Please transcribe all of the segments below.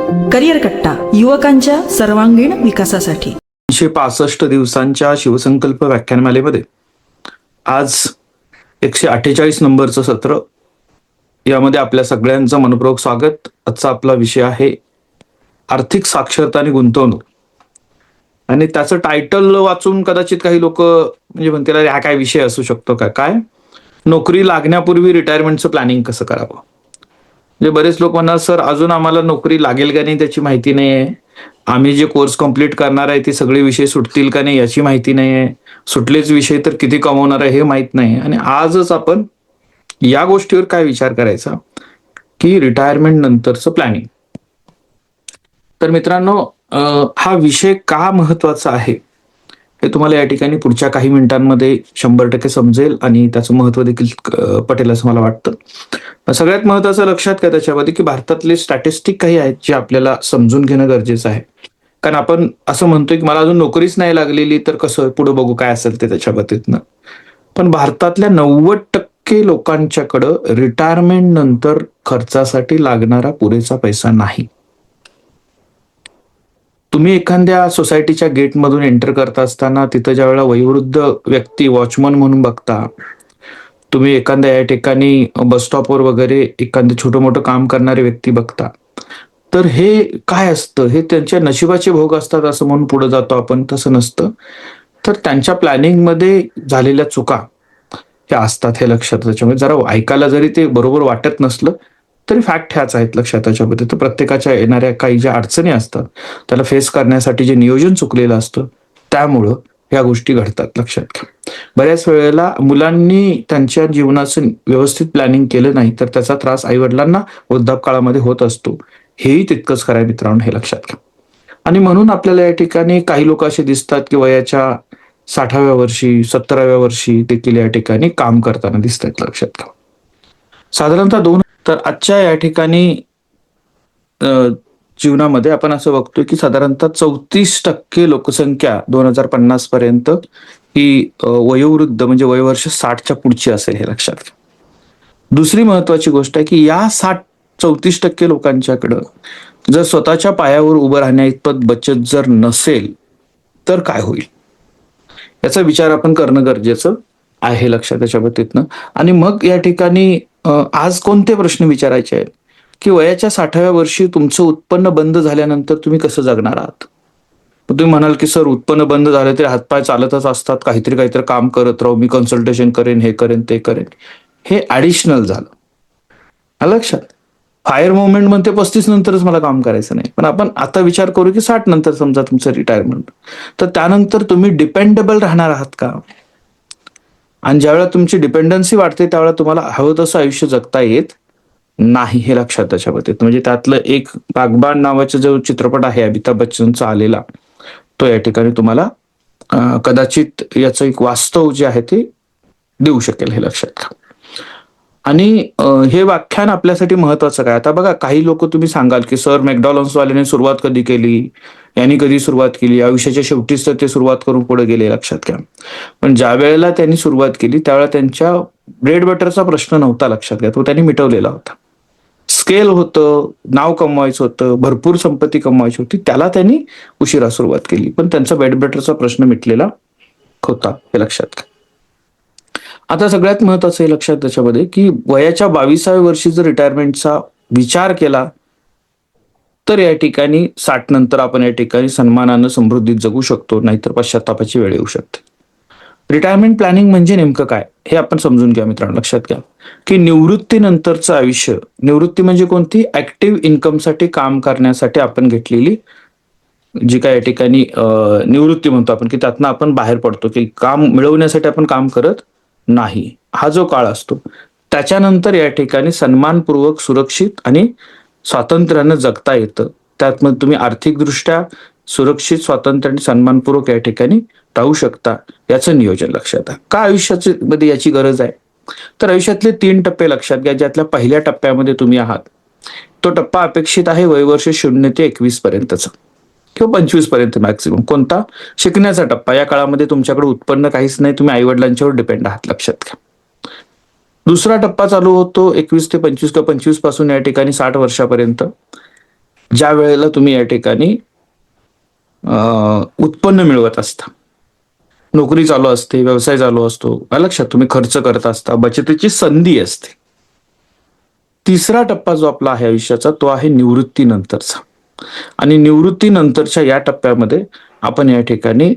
Career कट्टा, युवकांच्या सर्वांगीण विकासासाठी. 365 दिवसांच्या शिवसंकल्प व्याख्यानमालेमध्ये आज 148 नंबरचं सत्र. यामध्ये आपल्या सगळ्यांचं मनपूर्वक स्वागत. आजचा आपला विषय आहे आर्थिक साक्षरता आणि गुंतवणूक. आणि त्याचं टायटल वाचून कदाचित काही लोक म्हणजे म्हणतील हा काय विषय असू शकतो का, काय नोकरी लागण्यापूर्वी रिटायरमेंटचं प्लॅनिंग कसं करावं. म्हणजे बरेच लोक म्हणणार सर अजून आम्हाला नोकरी लागेल का नाही त्याची माहिती नाही आहे, आम्ही जे कोर्स कंप्लीट करणार आहे ते सगळे विषय सुटतील का नाही याची माहिती नाही आहे, सुटलेच विषय तर किती कमवणार आहे हे माहित नाही. आणि आजच आपण या गोष्टीवर काय विचार करायचा की रिटायरमेंट नंतरचं प्लॅनिंग. तर मित्रांनो, हा विषय का महत्वाचा आहे हे तुम्हाला या ठिकाणी पुढच्या काही मिनिटांमध्ये 100% समजेल आणि त्याचं महत्व देखील पटेल असं मला वाटतं. सगळ्यात महत्वाचं लक्षात घ्या त्याच्यामध्ये की भारतातले स्टॅटिस्टिक काही आहेत जे आपल्याला समजून घेणं गरजेचं आहे. कारण आपण असं म्हणतोय की मला अजून नोकरीच नाही लागलेली तर कसं पुढे बघू काय असेल ते त्याच्या बाबतीतनं. पण भारतातल्या 90% लोकांच्याकडं रिटायरमेंट नंतर खर्चासाठी लागणारा पुरेसा पैसा नाही. तुम्ही एखाद्या सोसायटीच्या गेटमधून एंटर करत असताना तिथं ज्या वेळेला वयोवृद्ध व्यक्ती वॉचमन म्हणून बघता, तुम्ही एखाद्या या ठिकाणी बस स्टॉपवर वगैरे एखादं छोटं मोठं काम करणारे व्यक्ती बघता, तर हे काय असतं, हे त्यांच्या नशिबाचे भोग असतात असं म्हणून पुढे जातो आपण. तसं नसतं. तर त्यांच्या प्लॅनिंगमध्ये झालेल्या चुका ह्या असतात हे लक्षात. त्याच्यामुळे जरा ऐकायला जरी ते बरोबर वाटत नसलं तरी फॅक्ट ह्याच आहेत लक्षात. त्याच्यामध्ये तर प्रत्येकाच्या येणाऱ्या काही ज्या अडचणी असतात त्याला फेस करण्यासाठी जे नियोजन चुकलेलं असतं त्यामुळं ह्या गोष्टी घडतात लक्षात घ्या. बऱ्याच वेळेला मुलांनी त्यांच्या जीवनाचं व्यवस्थित प्लॅनिंग केलं नाही तर त्याचा त्रास आई वडिलांना वृद्धापकाळामध्ये होत असतो. हेही तितकंच खरं आहे मित्रांनो, हे लक्षात घ्या. आणि म्हणून आपल्याला या ठिकाणी काही लोक असे दिसतात की वयाच्या 60व्या वर्षी 70व्या वर्षी देखील या ठिकाणी काम करताना दिसतात लक्षात घ्या. साधारणतः तर आजच्या या ठिकाणी जीवनामध्ये आपण असं बघतोय की साधारणतः 34% लोकसंख्या 2050 पर्यंत ही वयोवृद्ध म्हणजे वयवर्ष 60च्या पुढची असेल हे लक्षात घ्या. दुसरी महत्वाची गोष्ट आहे की या 34% लोकांच्याकडं जर स्वतःच्या पायावर उभं राहण्या इतपत बचत जर नसेल तर काय होईल याचा विचार आपण करणं गरजेचं आहे लक्षात त्याच्या बाबतीतनं. आणि मग या ठिकाणी आज कोणते प्रश्न विचारायचे आहेत की वयाच्या 60व्या वर्षी तुमचं उत्पन्न बंद झाल्यानंतर तुम्ही कसं जगणार आहात. तुम्ही म्हणाल की सर उत्पन्न बंद झालं तरी हातपाय चालतच असतात, काहीतरी काम करत राहू, मी कन्सल्टेशन करेन, हे करेन ते करेन. हे ऍडिशनल झालं लक्षात. फायर मुवमेंट म्हणते 35 नंतरच मला काम करायचं नाही, पण आपण आता विचार करू की 60 नंतर समजा तुमचं रिटायरमेंट, तर त्यानंतर तुम्ही डिपेंडेबल राहणार आहात का. आणि ज्यावेळेला तुमची डिपेंडन्सी वाढते त्यावेळेला तुम्हाला हवं तसं आयुष्य जगता येत नाही हे लक्षात त्याच्यामध्ये. म्हणजे त्यातलं एक बागबान नावाचा जो चित्रपट आहे अमिताभ बच्चनचा आलेला, तो या ठिकाणी तुम्हाला कदाचित याचं एक वास्तव जे आहे ते देऊ शकेल हे लक्षात घ्या. आणि हे व्याख्यान आपल्यासाठी महत्वाचं काय. आता बघा काही लोक तुम्ही सांगाल की सर मॅकडॉनल्ड्स वाल्याने सुरुवात कधी केली, यांनी कधी सुरुवात केली, आयुष्याच्या शेवटीच तर ते सुरुवात करून पुढे गेले लक्षात घ्या. पण ज्या वेळेला त्यांनी सुरुवात केली त्यावेळेला त्यांच्या ब्रेड बटरचा प्रश्न नव्हता लक्षात घ्या, तो त्यांनी मिटवलेला होता. स्केल होतं, नाव कमवायचं होतं, भरपूर संपत्ती कमवायची होती, त्याला त्यांनी उशिरा सुरुवात केली, पण त्यांचा ब्रेड बटरचा प्रश्न मिटलेला होता हे लक्षात घ्या. आता सगळ्यात महत्वाचं हे लक्षात त्याच्यामध्ये की वयाच्या 22व्या वर्षी जर रिटायरमेंटचा विचार केला तर या ठिकाणी 60 नंतर आपण या ठिकाणी सन्मानानं समृद्धीत जगू शकतो, नाहीतर पश्चातापाची वेळ येऊ शकते. रिटायरमेंट प्लॅनिंग म्हणजे नेमकं काय हे आपण समजून घ्या मित्रांनो. लक्षात घ्या की निवृत्तीनंतरचं आयुष्य, निवृत्ती म्हणजे कोणती, ऍक्टिव्ह इन्कमसाठी काम करण्यासाठी आपण घेतलेली जी काय या ठिकाणी निवृत्ती म्हणतो आपण, की त्यातनं आपण बाहेर पडतो, की काम मिळवण्यासाठी आपण काम करत नाही, हा जो काळ असतो. त्याच्यानंतर या ठिकाणी सन्मानपूर्वक सुरक्षित आणि स्वातंत्र्यानं जगता येतं. त्यात मग तुम्ही आर्थिकदृष्ट्या सुरक्षित, स्वातंत्र्य आणि सन्मानपूर्वक या ठिकाणी राहू शकता, याचं नियोजन लक्षात आहे. का आयुष्याच्या मध्ये याची गरज आहे, तर आयुष्यातले 3 टप्पे लक्षात घ्या. ज्यातल्या पहिल्या टप्प्यामध्ये तुम्ही आहात तो टप्पा अपेक्षित आहे वयवर्ष 0 ते 21 पर्यंतचा किंवा 25 पर्यंत मॅक्सिमम. कोणता, शिकण्याचा टप्पा. या काळामध्ये तुमच्याकडे उत्पन्न काहीच नाही, तुम्ही आई वडिलांच्यावर डिपेंड आहात लक्षात घ्या. दुसरा टप्पा चालू होतो 21 ते 25 किंवा 25 पासून या ठिकाणी 60 वर्षापर्यंत. ज्या वेळेला तुम्ही या ठिकाणी उत्पन्न मिळवत असता, नोकरी चालू असते, व्यवसाय चालू असतो, लक्षात तुम्ही खर्च करत असता, बचतीची संधी असते. तिसरा टप्पा जो आपला आहे आयुष्याचा तो आहे निवृत्तीनंतरचा. आणि निवृत्तीनंतरच्या या टप्प्यामध्ये आपण या ठिकाणी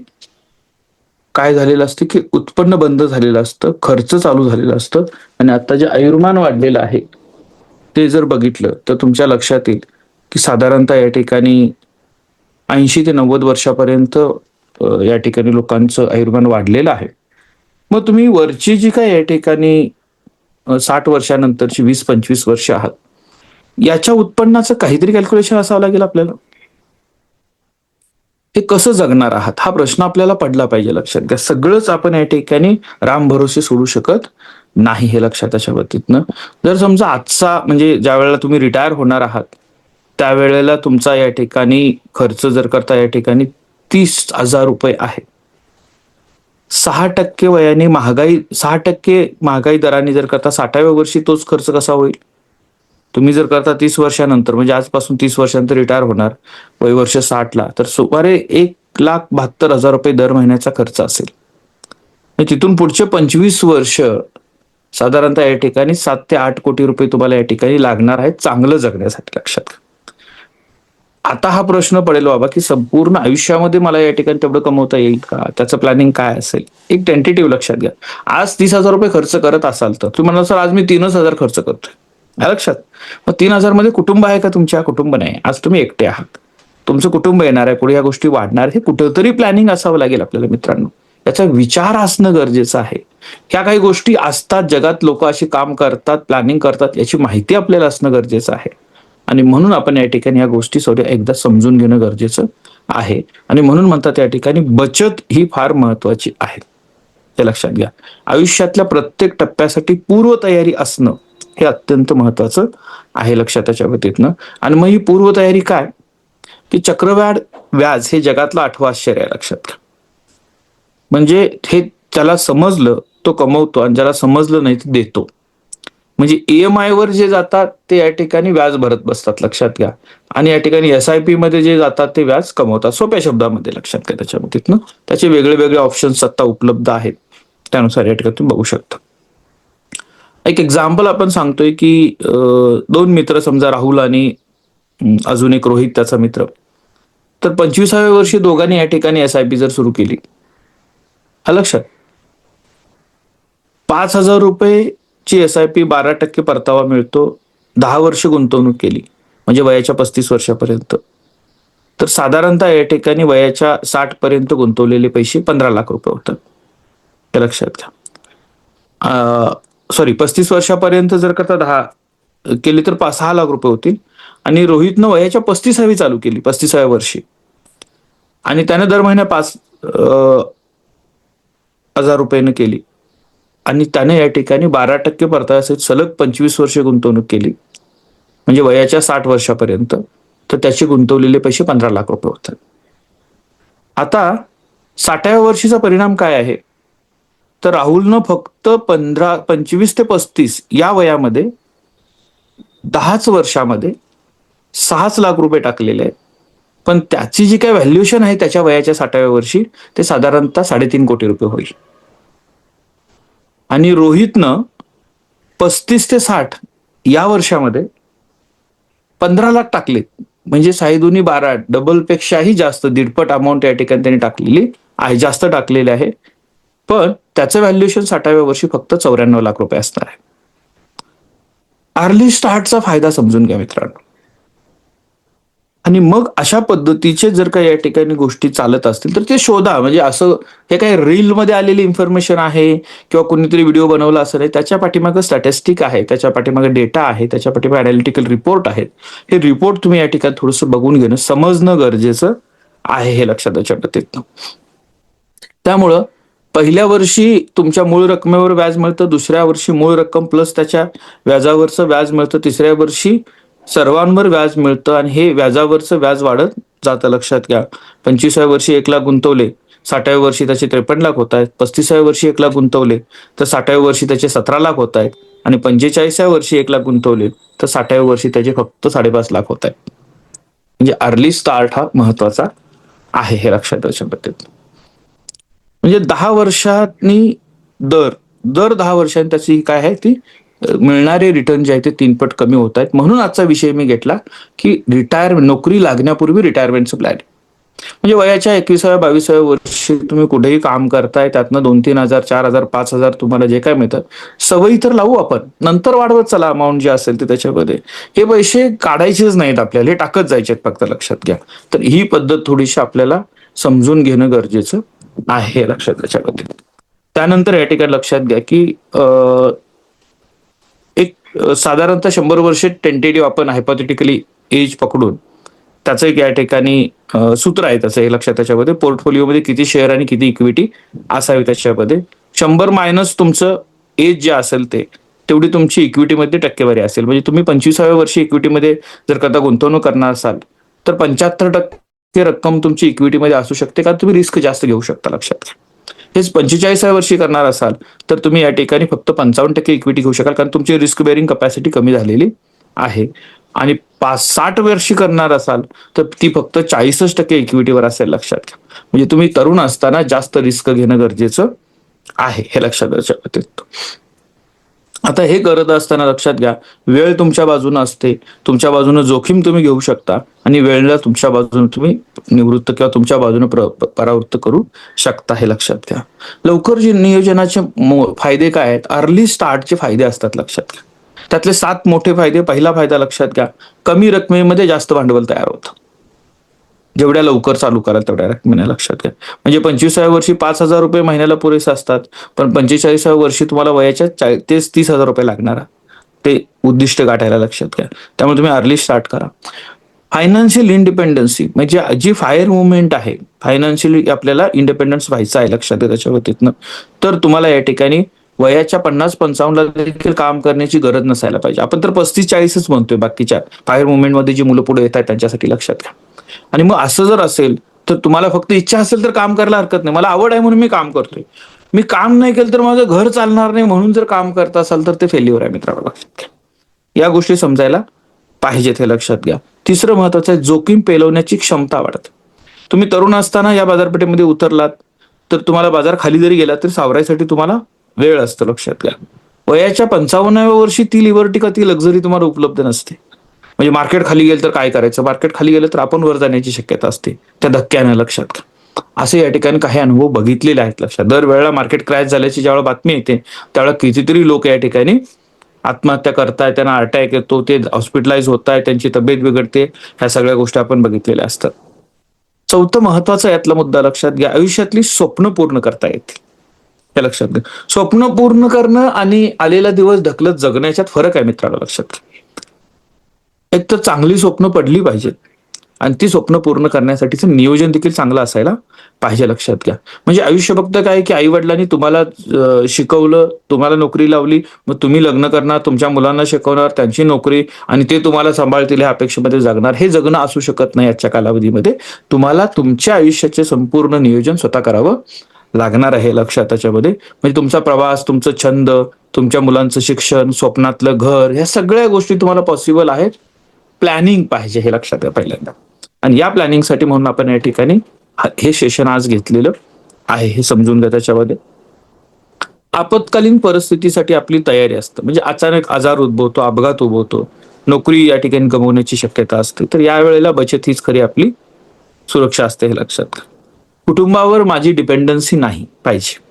काय झालेलं असतं की उत्पन्न बंद झालेलं असतं, खर्च चालू झालेलं असतं आणि आता जे आयुर्मान वाढलेलं आहे ते जर बघितलं तर तुमच्या लक्षात येईल की साधारणतः या ठिकाणी 80 ते 90 वर्षापर्यंत या ठिकाणी लोकांचं आयुर्मान वाढलेलं आहे. मग तुम्ही वरची जी काय या ठिकाणी 60 वर्षानंतरची 20-25 वर्ष आहात, याच्या उत्पन्नाचं काहीतरी कॅल्क्युलेशन असावं लागेल आपल्याला. हे कसं जगणार आहात हा प्रश्न आपल्याला पडला पाहिजे. लक्षात घ्या, सगळंच आपण या ठिकाणी राम भरोसे सोडू शकत नाही, हे लक्षात अशा बाबतीतनं. जर समजा आजचा म्हणजे ज्या वेळेला तुम्ही रिटायर होणार आहात त्यावेळेला तुमचा या ठिकाणी खर्च जर करता या ठिकाणी 30,000 रुपये आहे. 6% वयाने महागाई 6% महागाई दराने जर करता 60व्या वर्षी तोच खर्च कसा होईल. तुम्ही जर करता 30 वर्षानंतर म्हणजे आजपासून 30 वर्षानंतर रिटायर होणार, वय वर्ष 60ला, तर सुमारे 1,72,000 रुपये दर महिन्याचा खर्च असेल. तिथून पुढचे 25 वर्ष साधारणतः या ठिकाणी 7 ते 8 कोटी रुपये तुम्हाला या ठिकाणी लागणार आहेत चांगलं जगण्यासाठी. लक्षात. आता हा प्रश्न पडेल बाबा की संपूर्ण आयुष्यामध्ये मला या ठिकाणी तेवढं कमवता येईल का, त्याचं प्लॅनिंग काय असेल. एक टेंटेटिव्ह लक्षात घ्या. आज 30,000 रुपये खर्च करत असाल तर तुम्ही म्हणाल सर आज मी 3,000 खर्च करतोय. लक्षात. मग 3,000 मध्ये कुटुंब आहे का तुमच्या? कुटुंब नाही. आज तुम्ही एकटे आहात, तुमचं कुटुंब येणार आहे, पुढे या गोष्टी वाढणार. हे कुठेतरी प्लॅनिंग असावं लागेल आपल्याला मित्रांनो. याचा विचार असणं गरजेचं आहे. ह्या काही गोष्टी असतात जगात, लोक अशी काम करतात, प्लॅनिंग करतात, याची माहिती आपल्याला असणं गरजेचं आहे. आणि म्हणून आपण या ठिकाणी या गोष्टी एकदा समजून घेणं गरजेचं आहे. आणि म्हणून म्हणतात या ठिकाणी बचत ही फार महत्वाची आहे, हे लक्षात घ्या. आयुष्यातल्या प्रत्येक टप्प्यासाठी पूर्वतयारी असणं हे अत्यंत महत्वाचं आहे, लक्षात त्याच्या बाबतीतनं. आणि मग ही पूर्वतयारी काय की चक्रवाढ व्याज हे जगातलं 8वं आश्चर्य आहे. लक्षात घ्या. म्हणजे हे त्याला समजलं तो कमवतो आणि ज्याला समजलं नाही ते देतो. म्हणजे EMI वर जे जातात ते या ठिकाणी व्याज भरत बसतात. लक्षात घ्या. आणि या ठिकाणी SIP मध्ये जे जातात ते व्याज कमवतात. सोप्या शब्दामध्ये लक्षात घ्या. त्याच्या बाबतीतनं त्याचे वेगळे वेगळे ऑप्शन्स आता उपलब्ध आहेत, त्यानुसार या ठिकाणी तुम्ही बघू शकता. एक एक्झाम्पल आपण सांगतोय की 2 मित्र समजा राहुल आणि अजून एक रोहित त्याचा मित्र. तर 25व्या वर्षी दोघांनी या ठिकाणी SIP जर सुरू केली, लक्षात, 5,000 रुपये ची SIP 12% परतावा मिळतो. 10 वर्ष गुंतवणूक केली म्हणजे वयाच्या 35 वर्षापर्यंत. तर साधारणतः या ठिकाणी वयाच्या 60 पर्यंत गुंतवलेले पैसे 15 लाख रुपये होतात, हे लक्षात घ्या. सॉरी 35 वर्षापर्यंत जर करता 10 केली तर 6 लाख रुपये होतील. आणि रोहितनं वयाच्या 35वी चालू केली, 35व्या वर्षी, आणि त्याने दर महिन्या 5,000 रुपयानं केली आणि त्याने या ठिकाणी 12% परताव्यासहित सलग 25 वर्षे गुंतवणूक केली म्हणजे वयाच्या 60 वर्षापर्यंत. तर त्याचे गुंतवलेले पैसे 15 लाख रुपये होतात. आता 60व्या वर्षीचा परिणाम काय आहे तर राहुलनं फक्त 25 ते 35 या वयामध्ये 10च वर्षामध्ये 6 लाख रुपये टाकलेले आहेत. पण त्याची जी काय व्हॅल्युएशन आहे त्याच्या वयाच्या 60व्या वर्षी ते साधारणतः 3.5 कोटी रुपये होईल. आणि रोहितनं 35 ते 60 या वर्षामध्ये 15 लाख टाकले म्हणजे 6×2=12, डबल पेक्षाही जास्त, 1.5पट अमाऊंट या ठिकाणी त्यांनी टाकलेली आहे, जास्त टाकलेले आहे. पण त्याचं व्हॅल्युएशन 60व्या वर्षी फक्त 94 लाख रुपये असणार आहे. अर्ली स्टार्टचा फायदा समजून घ्या मित्रांनो. आणि मग अशा पद्धतीचे जर काही या ठिकाणी गोष्टी चालत असतील तर ते शोधा. म्हणजे असं हे काही रील मध्ये आलेली इन्फॉर्मेशन आहे किंवा कोणीतरी व्हिडिओ बनवला असं नाही, त्याच्या पाठीमागे स्टॅटिस्टिक आहे, त्याच्या पाठीमागे डेटा आहे, त्याच्या पाठीमागे अनालिटिकल रिपोर्ट आहेत. हे रिपोर्ट तुम्ही या ठिकाणी थोडंसं बघून घेणं, समजणं गरजेचं आहे, हे लक्षात त्याच्या पद्धतीनं. त्यामुळं पहिल्या वर्षी तुमच्या मूळ रकमेवर व्याज मिळतं, दुसऱ्या वर्षी मूळ रक्कम प्लस त्याच्या व्याजावरचं व्याज मिळतं, तिसऱ्या वर्षी सर्वांवर व्याज मिळतं आणि हे व्याजावरचं व्याज वाढत जातं. लक्षात घ्या. 25व्या वर्षी 1 लाख गुंतवले, 60व्या वर्षी त्याचे 53 लाख होत आहेत. 35व्या वर्षी 1 लाख गुंतवले तर 60व्या वर्षी त्याचे 17 लाख होत आहेत. आणि 45व्या वर्षी 1 लाख गुंतवले तर 60व्या वर्षी त्याचे फक्त 5.5 लाख होत आहेत. म्हणजे अर्ली स्टार्ट हा महत्वाचा आहे, हे लक्षात ठेवायच्या पद्धतीत. म्हणजे 10 वर्षांनी दर दर 10 वर्षांनी त्याची काय आहे ती मिळणारे रिटर्न जे आहे ते 3 पट कमी होत आहेत. म्हणून आजचा विषय मी घेतला की नोकरी लागण्यापूर्वी रिटायरमेंटचं प्लॅन. म्हणजे वयाच्या 21व्या-22व्या वर्षी तुम्ही कुठेही काम करताय, त्यातनं 2-3 हजार, 4 हजार, 5 हजार तुम्हाला जे काय मिळतात, सवयी तर लावू आपण, नंतर वाढवत चला अमाऊंट जे असेल ते त्याच्यामध्ये. हे पैसे काढायचेच नाहीत आपल्याला, हे टाकत जायचे फक्त, लक्षात घ्या. तर ही पद्धत थोडीशी आपल्याला समजून घेणं गरजेचं आहे, हे लक्षात त्याच्यामध्ये. त्यानंतर या ठिकाणी लक्षात घ्या की एक साधारणतः 100 वर्ष टेंटेटिव्ह आपण हायपोथेटिकली एज पकडून त्याचं एक या ठिकाणी सूत्र आहे त्याचं, हे लक्षात त्याच्यामध्ये. पोर्टफोलिओमध्ये किती शेअर आणि किती इक्विटी असावी त्याच्यामध्ये. 100 मायनस तुमचं एज जे असेल ते, तेवढी तुमची इक्विटीमध्ये टक्केवारी असेल. म्हणजे तुम्ही 25व्या वर्षी इक्विटीमध्ये जर कदा गुंतवणूक करणार असाल तर 75% रक्कम तुमची इक्विटीमध्ये असू शकते, कारण तुम्ही रिस्क जास्त घेऊ शकता, लक्षात घ्या. हेच 45व्या वर्षी करणार असाल तर तुम्ही या ठिकाणी फक्त 55% इक्विटी घेऊ शकाल, कारण तुमची रिस्क बेअरिंग कपॅसिटी कमी झालेली आहे. आणि 60 वर्षी करणार असाल तर ती फक्त 40% इक्विटीवर असेल, लक्षात घ्या. म्हणजे तुम्ही तरुण असताना जास्त रिस्क घेणं गरजेचं आहे, हे लक्षात घ्या. आता हे करत असताना लक्षात घ्या, वेळ तुमच्या बाजूने असते, तुमच्या बाजूने जोखीम तुम्ही घेऊ शकता आणि वेळेला तुमच्या बाजूने तुम्ही निवृत्त किंवा तुमच्या बाजूने परावृत्त करू शकता, हे लक्षात घ्या. लवकर नियोजनाचे फायदे काय आहेत? अर्ली स्टार्टचे फायदे असतात, लक्षात घ्या. त्यातले 7 मोठे फायदे. पहिला फायदा लक्षात घ्या, कमी रकमेमध्ये जास्त भांडवल तयार होतं. जेवढ्या लवकर चालू कराल तेवढ्या रकमेने, लक्षात घ्या. म्हणजे 25व्या वर्षी 5,000 रुपये महिन्याला पुरेसे असतात, पण 45व्या वर्षी तुम्हाला वयाच्या 30,000 रुपये लागणार ते उद्दिष्ट गाठायला, लक्षात घ्या. त्यामुळे तुम्ही अर्ली स्टार्ट करा. फायनान्शियल इंडिपेंडन्सी म्हणजे जी फायर मुवमेंट आहे, फायनान्शियली आपल्याला इंडिपेंडन्स व्हायचं आहे, लक्षात घ्या त्याच्या वतीतनं. तर तुम्हाला या ठिकाणी वयाच्या 50-55ला देखील काम करण्याची गरज नसायला पाहिजे. आपण तर 35-40च म्हणतोय बाकीच्या फायर मुवमेंटमध्ये जी मुलं पुढे येत आहेत त्यांच्यासाठी, लक्षात घ्या. आणि मग असं जर असेल तर तुम्हाला फक्त इच्छा असेल तर काम करायला हरकत नाही. मला आवड आहे म्हणून मी काम करतोय, मी काम नाही केलं तर माझं घर चालणार नाही म्हणून जर काम करत असाल तर ते फेल्युअर आहे, मित्रांनो, लक्षात घ्या. या गोष्टी समजायला पाहिजेत, हे लक्षात घ्या. तिसरं महत्वाचं आहे, जोखीम पेलवण्याची क्षमता वाढते. तुम्ही तरुण असताना या बाजारपेठेमध्ये उतरलात तर तुम्हाला बाजार खाली जरी गेला तरी सावरायसाठी तुम्हाला वेळ असतो, लक्षात घ्या. वयाच्या 55व्या वर्षी ती लिबर्टी का ती लक्झरी तुम्हाला उपलब्ध नसते. म्हणजे मार्केट खाली गेलं तर काय करायचं, मार्केट खाली गेलं तर आपण वर जाण्याची शक्यता असते त्या धक्क्यानं, लक्षात घ्या. असे या ठिकाणी काही अनुभव बघितलेले आहेत, लक्षात. दरवेळेला मार्केट क्रॅश झाल्याची ज्यावेळेला बातमी येते त्यावेळेला कितीतरी लोक या ठिकाणी आत्महत्या करतायत, त्यांना अटॅक येतो, ते हॉस्पिटलाइज होत आहेत, त्यांची तब्येत बिघडते. ह्या सगळ्या गोष्टी आपण बघितलेल्या असतात. चौथं महत्वाचा यातला मुद्दा लक्षात घ्या, आयुष्यातली स्वप्न पूर्ण करता येतील, हे लक्षात घ्या. स्वप्न पूर्ण करणं आणि आलेला दिवस ढकलत जगणं याच्यात फरक आहे, मित्रांनो, लक्षात घ्या. एक तर चांगली स्वप्न पडली पाहिजेत आणि ती स्वप्न पूर्ण करण्यासाठीचं नियोजन देखील चांगलं असायला पाहिजे, लक्षात घ्या. म्हणजे आयुष्य फक्त काय की आई वडिलांनी तुम्हाला शिकवलं, तुम्हाला नोकरी लावली, मग तुम्ही लग्न करणार, तुमच्या मुलांना शिकवणार, त्यांची नोकरी आणि ते तुम्हाला सांभाळतील ह्या अपेक्षेमध्ये जगणार, हे जगणं असू शकत नाही आजच्या कालावधीमध्ये. तुम्हाला तुमच्या आयुष्याचे संपूर्ण नियोजन स्वतः करावं लागणार आहे, लक्षात त्याच्यामध्ये. म्हणजे तुमचा प्रवास, तुमचं छंद, तुमच्या मुलांचं शिक्षण, स्वप्नातलं घर, ह्या सगळ्या गोष्टी तुम्हाला पॉसिबल आहेत. प्लॅनिंग पाहिजे, हे लक्षात घ्या पहिल्यांदा. आणि या प्लॅनिंगसाठी म्हणून आपण या ठिकाणी हे सेशन आज घेतलेलं आहे, हे समजून घ्या. त्याच्यामध्ये आपत्कालीन परिस्थितीसाठी आपली तयारी असते. म्हणजे अचानक आजार उद्भवतो, अपघात उद्भवतो, नोकरी या ठिकाणी गमवण्याची शक्यता असते, तर या वेळेला बचत हीच खरी आपली सुरक्षा असते, हे लक्षात घ्या. कुटुंबावर माझी डिपेंडन्सी नाही पाहिजे.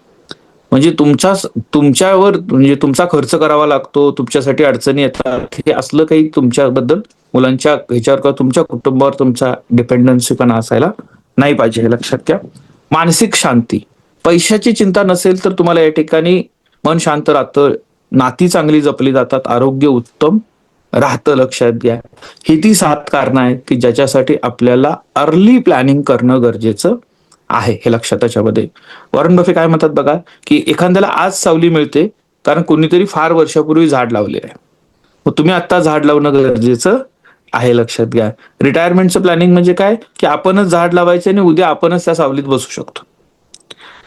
म्हणजे तुमच्यावर म्हणजे तुमचा खर्च करावा लागतो, तुमच्यासाठी अडचणी येतात, हे असलं काही तुमच्याबद्दल मुलांच्या ह्याच्यावर किंवा तुमच्या कुटुंबावर तुमचा डिपेंडन्सी पण असायला नाही पाहिजे, हे लक्षात घ्या. मानसिक शांती, पैशाची चिंता नसेल तर तुम्हाला या ठिकाणी मन शांत राहतं, नाती चांगली जपली जातात, आरोग्य उत्तम राहतं, लक्षात घ्या. ही ती 7 कारणं आहेत की ज्याच्यासाठी आपल्याला अर्ली प्लॅनिंग करणं गरजेचं आहे, हे लक्षात. त्याच्यामध्ये वॉरन बफे काय म्हणतात बघा, की एखाद्याला आज सावली मिळते कारण कोणीतरी फार वर्षापूर्वी झाड लावले आहे. मग तुम्ही आता झाड लावणं गरजेचं आहे, लक्षात घ्या. रिटायरमेंटचं प्लॅनिंग म्हणजे काय की आपणच झाड लावायचं आणि उद्या आपणच त्या सावलीत बसू शकतो.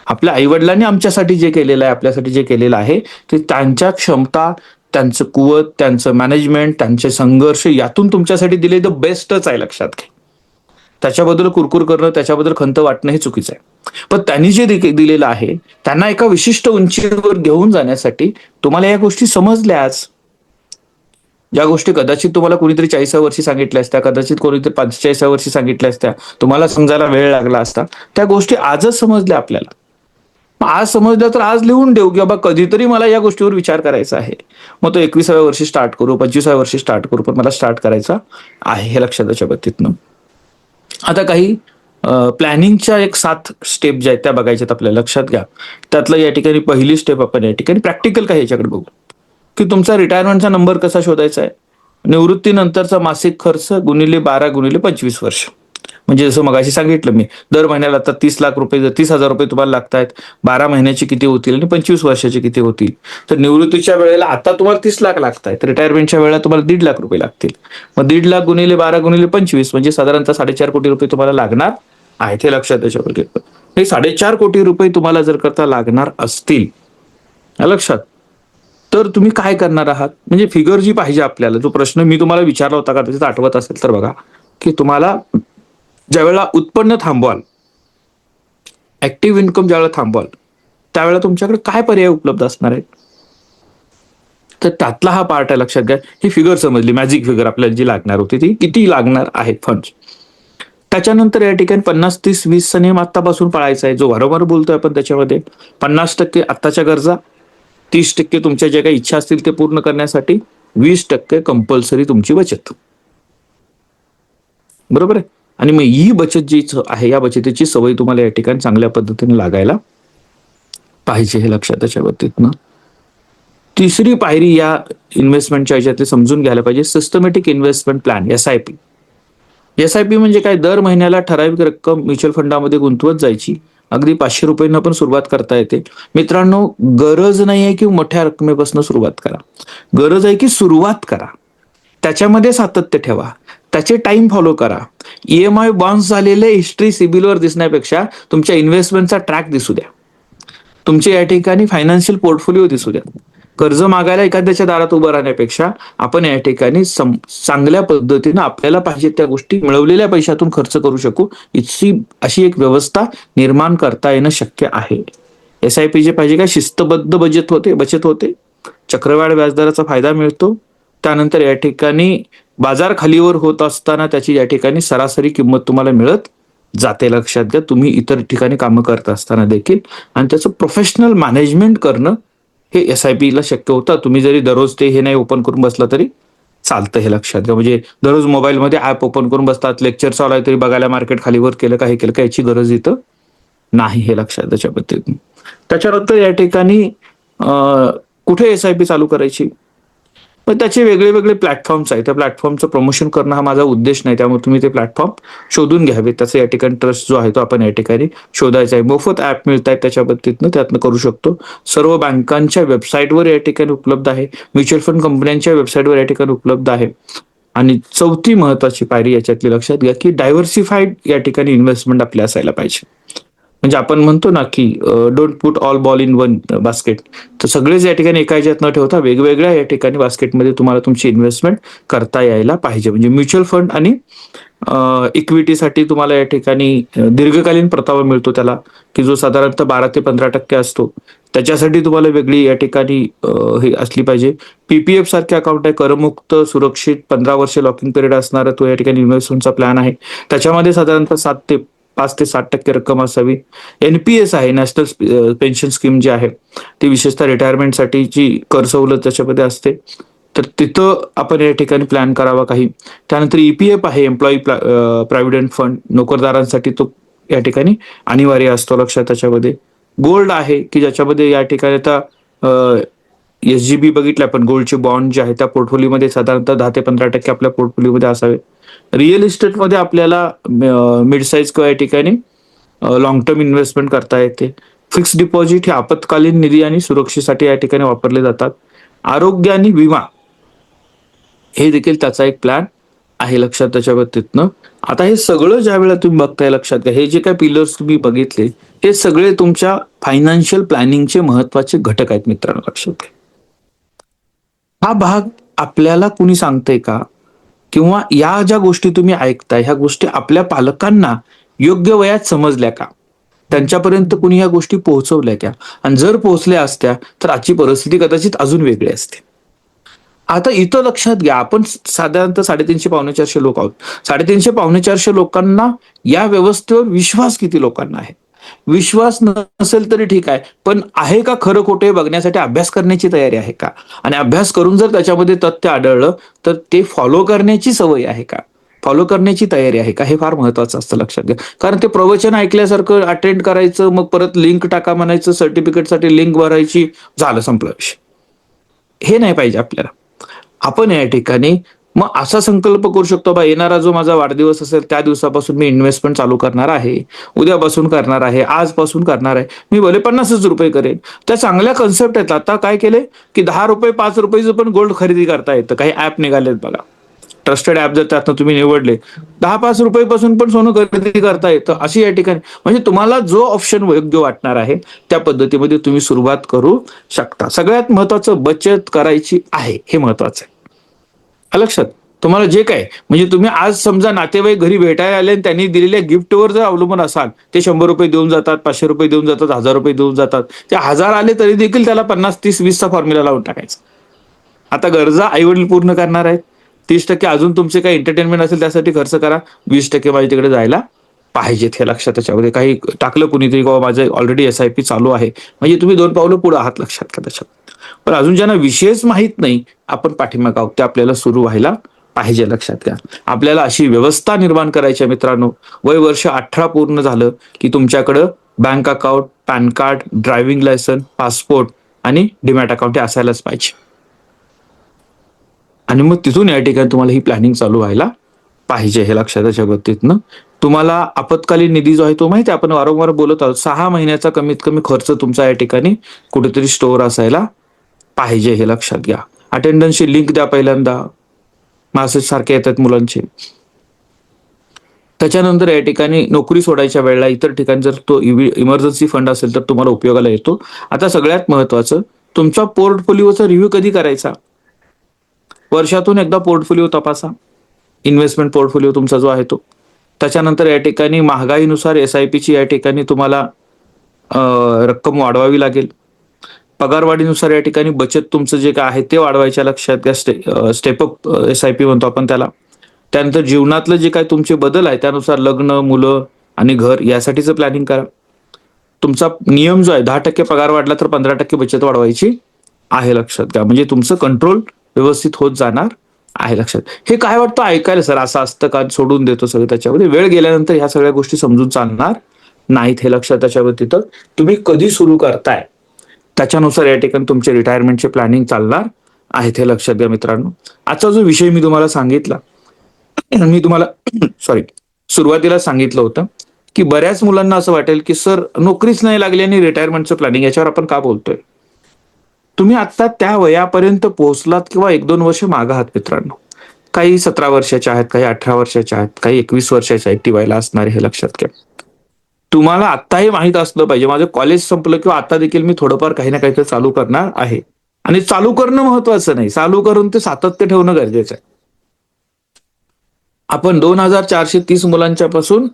आपल्या आईवडिलांनी आमच्यासाठी जे केलेलं आहे, आपल्यासाठी जे केलेलं आहे ते त्यांच्या क्षमता, त्यांचं कुवत, त्यांचं मॅनेजमेंट, त्यांचे संघर्ष यातून तुमच्यासाठी दिले द बेस्टच आहे, लक्षात घ्या. त्याच्याबद्दल कुरकुर करणं, त्याच्याबद्दल खंत वाटणं हे चुकीचं आहे. पण त्यांनी जे दिलेलं आहे त्यांना एका विशिष्ट उंचीवर घेऊन जाण्यासाठी तुम्हाला या गोष्टी समजल्याच. ज्या गोष्टी कदाचित तुम्हाला कोणीतरी 40व्या वर्षी सांगितल्या असत्या, कदाचित कोणीतरी 45व्या वर्षी सांगितल्या असत्या, तुम्हाला समजायला वेळ लागला असता, त्या गोष्टी आजच समजल्या आपल्याला. आज समजलं तर आज लिहून ठेवू की बाबा कधीतरी मला या गोष्टीवर विचार करायचा आहे. मग तो 21व्या वर्षी स्टार्ट करू, 25व्या वर्षी स्टार्ट करू, पण मला स्टार्ट करायचा आहे हे लक्षात त्याच्या बाबतीतनं. आता काही प्लॅनिंगच्या एक 7 स्टेप ज्या आहेत त्या बघायच्यात आपल्याला, लक्षात घ्या. त्यातलं या ठिकाणी पहिली स्टेप आपण या ठिकाणी प्रॅक्टिकल काही याच्याकडे बघू की तुमचा रिटायरमेंटचा नंबर कसा शोधायचा आहे. निवृत्तीनंतरचा मासिक खर्च गुणिले 12 गुणिले 25 वर्ष. म्हणजे जसं मगाशी सांगितलं मी, दर महिन्याला आता 30 लाख रुपये, जर 30,000 रुपये तुम्हाला लागतायत, 12 महिन्याचे किती होतील आणि 25 वर्षाचे किती होतील. तर निवृत्तीच्या वेळेला आता तुम्हाला 30 लाख लागतायत, रिटायरमेंटच्या वेळेला तुम्हाला 1.5 लाख रुपये लागतील. मग 1.5 लाख गुणिले 12 गुणिले 25 म्हणजे साधारणतः 4.5 कोटी रुपये तुम्हाला लागणार आहेत, हे लक्षात त्याच्यावर. हे 4.5 कोटी रुपये तुम्हाला जर करता लागणार असतील, लक्षात, तर तुम्ही काय करणार आहात. म्हणजे फिगर जी पाहिजे आपल्याला, जो प्रश्न मी तुम्हाला विचारला होता का त्याच्यात आठवत असेल तर बघा, की तुम्हाला ज्यावेळेला उत्पन्न थांबवाल, ऍक्टिव्ह इन्कम ज्यावेळेला थांबवाल, त्यावेळेला तुमच्याकडे काय पर्याय उपलब्ध असणार आहेत. तर त्यातला हा पार्ट आहे, लक्षात घ्या. ही फिगर समजली, मॅजिक फिगर आपल्याला जी लागणार होती ती किती लागणार आहेत फंड्स. त्याच्यानंतर या ठिकाणी 50-30-20 चा नियम आतापासून पाळायचा आहे, जो वारंवार बोलतोय आपण त्याच्यामध्ये. 50% आत्ताच्या गरजा, 30% तुमच्या ज्या काही इच्छा असतील ते पूर्ण करण्यासाठी, 20% कंपल्सरी तुमची बचत. बरोबर आहे. आणि मग ही बचत जी आहे, या बचतीची सवय तुम्हाला या ठिकाणी चांगल्या पद्धतीने लागायला पाहिजे, हे लक्षात त्याच्या बाबतीतनं. तिसरी पायरी या इन्व्हेस्टमेंटच्या ह्याच्यात समजून घ्यायला पाहिजे, systematic investment plan, SIP. SIP म्हणजे काय, दर महिन्याला ठराविक रक्कम म्युच्युअल फंडामध्ये गुंतवत जायची. अगदी 500 रुपयांना पण सुरुवात करता येते. मित्रांनो, गरज नाही आहे की मोठ्या रकमेपासून सुरुवात करा, गरज आहे की सुरुवात करा. त्याच्यामध्ये सातत्य ठेवा, त्याचे टाइम फॉलो करा. EMI बाउन्स झालेले हिस्ट्री सिबिलवर दिसण्यापेक्षा तुमच्या इन्व्हेस्टमेंटचा ट्रॅक दिसू द्या, तुमच्या या ठिकाणी फायनान्शियल पोर्टफोलिओ दिसू द्या. कर्ज मागायला एखाद्याच्या दारात उभं राहण्यापेक्षा आपण या ठिकाणी चांगल्या पद्धतीनं आपल्याला पाहिजे त्या गोष्टी मिळवलेल्या पैशातून खर्च करू शकू, इतकी अशी एक व्यवस्था निर्माण करता येणं शक्य आहे. SIP जे पाहिजे काय, शिस्तबद्ध बचत होते, चक्रवाढ व्याजदराचा फायदा मिळतो. त्यानंतर या ठिकाणी बाजार खालीवर होत असताना त्याची या ठिकाणी सरासरी किंमत तुम्हाला मिळत जाते, लक्षात घ्या, तुम्ही इतर ठिकाणी कामं करत असताना देखील. आणि त्याचं प्रोफेशनल मॅनेजमेंट करणं हे SIP ला शक्य होतं. तुम्ही जरी दररोज ते हे नाही ओपन करून बसला तरी चालतं, हे लक्षात घ्या. म्हणजे दररोज मोबाईलमध्ये ऍप ओपन करून बसतात, लेक्चर चालू आहे तरी बघायला मार्केट खालीवर केलं का, हे केलं का, याची गरज इथं नाही, हे लक्षात त्याच्या पद्धतीने. त्याच्यानंतर या ठिकाणी कुठे SIP चालू करायची, पण त्याचे वेगळे वेगळे प्लॅटफॉर्म्स आहेत. त्या प्लॅटफॉर्मचं प्रमोशन करणं हा माझा उद्देश नाही, त्यामुळे तुम्ही ते प्लॅटफॉर्म शोधून घ्यावे. त्याचा या ठिकाणी ट्रस्ट जो आहे तो आपण या ठिकाणी शोधायचा आहे. मोफत ऍप मिळत आहेत त्याच्या बाबतीतनं, त्यातनं करू शकतो. सर्व बँकांच्या वेबसाईटवर या ठिकाणी उपलब्ध आहे, म्युच्युअल फंड कंपन्यांच्या वेबसाईटवर या ठिकाणी उपलब्ध आहे. आणि चौथी महत्वाची पायरी याच्यातली लक्षात घ्या, की डायव्हर्सिफाईड या ठिकाणी इन्व्हेस्टमेंट आपल्या असायला पाहिजे. म्हणजे आपण म्हणतो ना की don't put all ball in one basket, तर सगळेच या ठिकाणी एका ह्याच्यात न ठेवता वेगवेगळ्या या ठिकाणी बास्केटमध्ये तुम्हाला तुमची इन्व्हेस्टमेंट करता यायला पाहिजे. म्हणजे म्युच्युअल फंड आणि इक्विटीसाठी तुम्हाला या ठिकाणी दीर्घकालीन परतावा मिळतो त्याला, की जो साधारणतः 12 ते 15% असतो. त्याच्यासाठी तुम्हाला वेगळी या ठिकाणी हे असली पाहिजे. PPF सारखे अकाउंट आहे, करमुक्त, सुरक्षित, 15 वर्ष लॉकिंग पिरियड असणारा तो या ठिकाणी इन्व्हेस्टमेंटचा प्लॅन आहे. त्याच्यामध्ये साधारणतः 5 ते 7% रक्कम असावी. NPS आहे, नॅशनल पेन्शन स्कीम जी आहे ती विशेषतः रिटायरमेंटसाठीची कर सवलत त्याच्यामध्ये असते, तर तिथं आपण या ठिकाणी प्लॅन करावा काही. त्यानंतर EPF आहे, एम्प्लॉई प्रॉव्हिडंट फंड, नोकरदारांसाठी तो या ठिकाणी अनिवार्य असतो, लक्षात त्याच्यामध्ये. गोल्ड आहे की ज्याच्यामध्ये या ठिकाणी आता SGB बघितलं आपण, गोल्डचे बॉन्ड जे आहे त्या पोर्टफोलिओमध्ये साधारणतः 10 ते 15% आपल्या पोर्टफोलिओमध्ये असावे. रिअल इस्टेटमध्ये आपल्याला मिड साईज किंवा या ठिकाणी लॉंग टर्म इन्व्हेस्टमेंट करता येते. फिक्स डिपॉझिट हे आपत्कालीन निधी आणि सुरक्षेसाठी या ठिकाणी वापरले जातात. आरोग्य आणि विमा हे देखील त्याचा एक प्लॅन आहे, लक्षात त्याच्या बाबतीतनं. आता हे सगळं ज्या वेळेला तुम्ही बघताय, लक्षात घ्या, हे जे काही पिलर्स तुम्ही बघितले हे सगळे तुमच्या फायनान्शियल प्लॅनिंगचे महत्वाचे घटक आहेत मित्रांनो, लक्षात घ्या. हा भाग आपल्याला कुणी सांगतंय का, किंवा या ज्या गोष्टी तुम्ही ऐकताय ह्या गोष्टी आपल्या पालकांना योग्य वयात समजल्या का, त्यांच्यापर्यंत कुणी ह्या गोष्टी पोहोचवल्या का, आणि जर पोहोचल्या असत्या तर आजची परिस्थिती कदाचित अजून वेगळी असते. आता इथं लक्षात घ्या, आपण साधारणतः 350-400 लोक आहोत. 350-400 लोकांना या व्यवस्थेवर विश्वास किती लोकांना आहे? विश्वास नसेल तरी ठीक आहे, पण आहे का खरं खोटं हे बघण्यासाठी अभ्यास करण्याची तयारी आहे का? आणि अभ्यास करून जर त्याच्यामध्ये तथ्य आढळलं तर ते फॉलो करण्याची सवय आहे का, फॉलो करण्याची तयारी आहे का, हे फार महत्वाचं असतं लक्षात घ्या. कारण ते प्रवचन ऐकल्यासारखं अटेंड करायचं, मग परत लिंक टाका म्हणायचं, सर्टिफिकेटसाठी लिंक भरायची, झालं संपला विषय. हे नाही पाहिजे आपल्याला. आपण या ठिकाणी मग असा संकल्प करू शकतो, बा येणारा जो माझा वाढदिवस असेल त्या दिवसापासून मी इन्व्हेस्टमेंट चालू करणार आहे, उद्यापासून करणार आहे, आजपासून करणार आहे, मी भले 50च रुपये करेन. त्या चांगल्या कन्सेप्ट आहेत. आता काय केले की 10 रुपये 5 रुपयेचं पण गोल्ड खरेदी करता येतं. काही ऍप निघालेत बघा, ट्रस्टेड ऍप जर त्यातनं तुम्ही निवडले 10-5 रुपयेपासून पण सोनं खरेदी करता येतं. अशी या ठिकाणी म्हणजे तुम्हाला जो ऑप्शन योग्य वाटणार आहे त्या पद्धतीमध्ये तुम्ही सुरुवात करू शकता. सगळ्यात महत्वाचं बचत करायची आहे, हे महत्वाचं आहे. लक्षात, तुम्हाला जे काय म्हणजे तुम्ही आज समजा नातेवाईक घरी भेटायला आले आणि त्यांनी दिलेल्या गिफ्टवर जर अवलंबून असाल, ते 100 रुपये देऊन जातात, 500 रुपये देऊन जातात, 1000 रुपये देऊन जातात, ते 1000 आले तरी देखील त्याला 50-30-20चा फॉर्म्युला लावून टाकायचा. आता गरजा आईवडील पूर्ण करणार आहेत, 30% अजून तुमचे काही एंटरटेनमेंट असेल त्यासाठी खर्च करा, 20% माझ्या तिकडे जायला पाहिजेत. हे लक्षात, त्याच्यामध्ये काही टाकलं कुणीतरी किंवा माझं ऑलरेडी SIP चालू आहे म्हणजे तुम्ही 2 पावलं पुढे आहात, लक्षात का त्याच्यात. पण अजून ज्यांना विषयच माहित नाही, आपण पाठीमागे आहोत, ते आपल्याला सुरू व्हायला पाहिजे. लक्षात घ्या, आपल्याला अशी व्यवस्था निर्माण करायची आहे मित्रांनो. वय वर्ष 18 पूर्ण झालं की तुमच्याकडं bank account, PAN card, driving licence, passport आणि डीमॅट अकाउंट हे असायलाच पाहिजे. आणि मग तिथून या ठिकाणी तुम्हाला ही प्लॅनिंग चालू व्हायला पाहिजे. हे लक्षात, त्याच्या बाबतीतनं तुम्हाला आपत्कालीन निधी जो आहे तो माहिती आहे, आपण वारंवार बोलत आहोत, 6 महिन्याचा कमीत कमी खर्च तुमचा या ठिकाणी कुठेतरी स्टोअर असायला पाहिजे. हे लक्षात घ्या. अटेंडन्सची लिंक द्या पहिल्यांदा, मेसेज सारखे येतात मुलांचे. त्याच्यानंतर या ठिकाणी नोकरी सोडायच्या वेळेला इतर ठिकाणी जर तो इमर्जन्सी फंड असेल तर तुम्हाला उपयोगाला येतो. आता सगळ्यात महत्वाचं, तुमचा पोर्टफोलिओचा रिव्ह्यू कधी करायचा? वर्षातून एकदा पोर्टफोलिओ तपासा, इन्व्हेस्टमेंट पोर्टफोलिओ तुमचा जो आहे तो. त्याच्यानंतर या ठिकाणी महागाईनुसार SIP ची या ठिकाणी तुम्हाला रक्कम वाढवावी लागेल. पगारवाढीनुसार या ठिकाणी बचत तुमचं जे काय आहे ते वाढवायच्या, लक्षात घ्या. स्टेपअप SIP म्हणतो आपण त्याला. त्यानंतर जीवनातलं जे काय तुमचे बदल आहे त्यानुसार लग्न, मुलं आणि घर यासाठीचं प्लॅनिंग करा. तुमचा नियम जो आहे 10% पगार वाढला तर 15% बचत वाढवायची आहे, लक्षात घ्या. म्हणजे तुमचं कंट्रोल व्यवस्थित होत जाणार आहे, लक्षात. हे काय वाटतं ऐकायला, सर असं असतं का, सोडून देतो सगळं. त्याच्यामध्ये वेळ गेल्यानंतर ह्या सगळ्या गोष्टी समजून चालणार नाहीत, हे लक्षात. त्याच्यावरती तर तुम्ही कधी सुरू करताय त्याच्यानुसार या ठिकाणी तुमचे रिटायरमेंटचे प्लॅनिंग चालणार आहेत, हे लक्षात घ्या मित्रांनो. आजचा जो विषय मी तुम्हाला सांगितला, मी तुम्हाला सॉरी सुरुवातीला सांगितलं होतं की बऱ्याच मुलांना असं वाटेल की सर नोकरीच नाही लागली आणि रिटायरमेंटचं प्लॅनिंग, याच्यावर आपण का बोलतोय? तुम्ही आता त्या वयापर्यंत पोहोचलात किंवा 1-2 वर्ष मागे आहात मित्रांनो. काही 17 वर्षाच्या आहेत, काही 18 वर्षाच्या आहेत, काही 21 वर्षाच्या आहेत टीवायला असणारे, हे लक्षात घ्या. तुम्हाला आत्ताही माहित असलं पाहिजे, माझं कॉलेज संपलं किंवा आता देखील मी थोडंफार काही ना काहीतरी चालू करणार आहे. आणि चालू करणं महत्वाचं नाही, चालू करून ते सातत्य ठेवणं गरजेचं आहे. आपण 2430 मुलांच्या पासून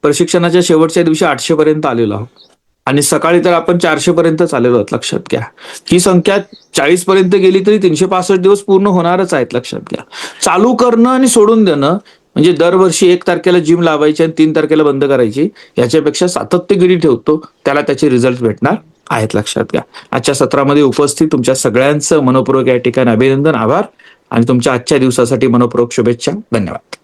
प्रशिक्षणाच्या शेवटच्या दिवशी 800 पर्यंत आलेलो आहोत. आणि सकाळी तर आपण 400 पर्यंत आलेलो आहोत, लक्षात घ्या. ही संख्या 40 पर्यंत गेली तरी 365 दिवस पूर्ण होणारच आहेत, लक्षात घ्या. चालू करणं आणि सोडून देणं म्हणजे दरवर्षी 1 तारखेला जिम लावायची आणि 3 तारखेला बंद करायची, याच्यापेक्षा सातत्यगिरी ठेवतो त्याला त्याचे रिझल्ट भेटणार आहेत, लक्षात घ्या. आजच्या सत्रामध्ये उपस्थित तुमच्या सगळ्यांचं मनपूर्वक या ठिकाणी अभिनंदन, आभार आणि तुमच्या आजच्या दिवसासाठी मनपूर्वक शुभेच्छा. धन्यवाद.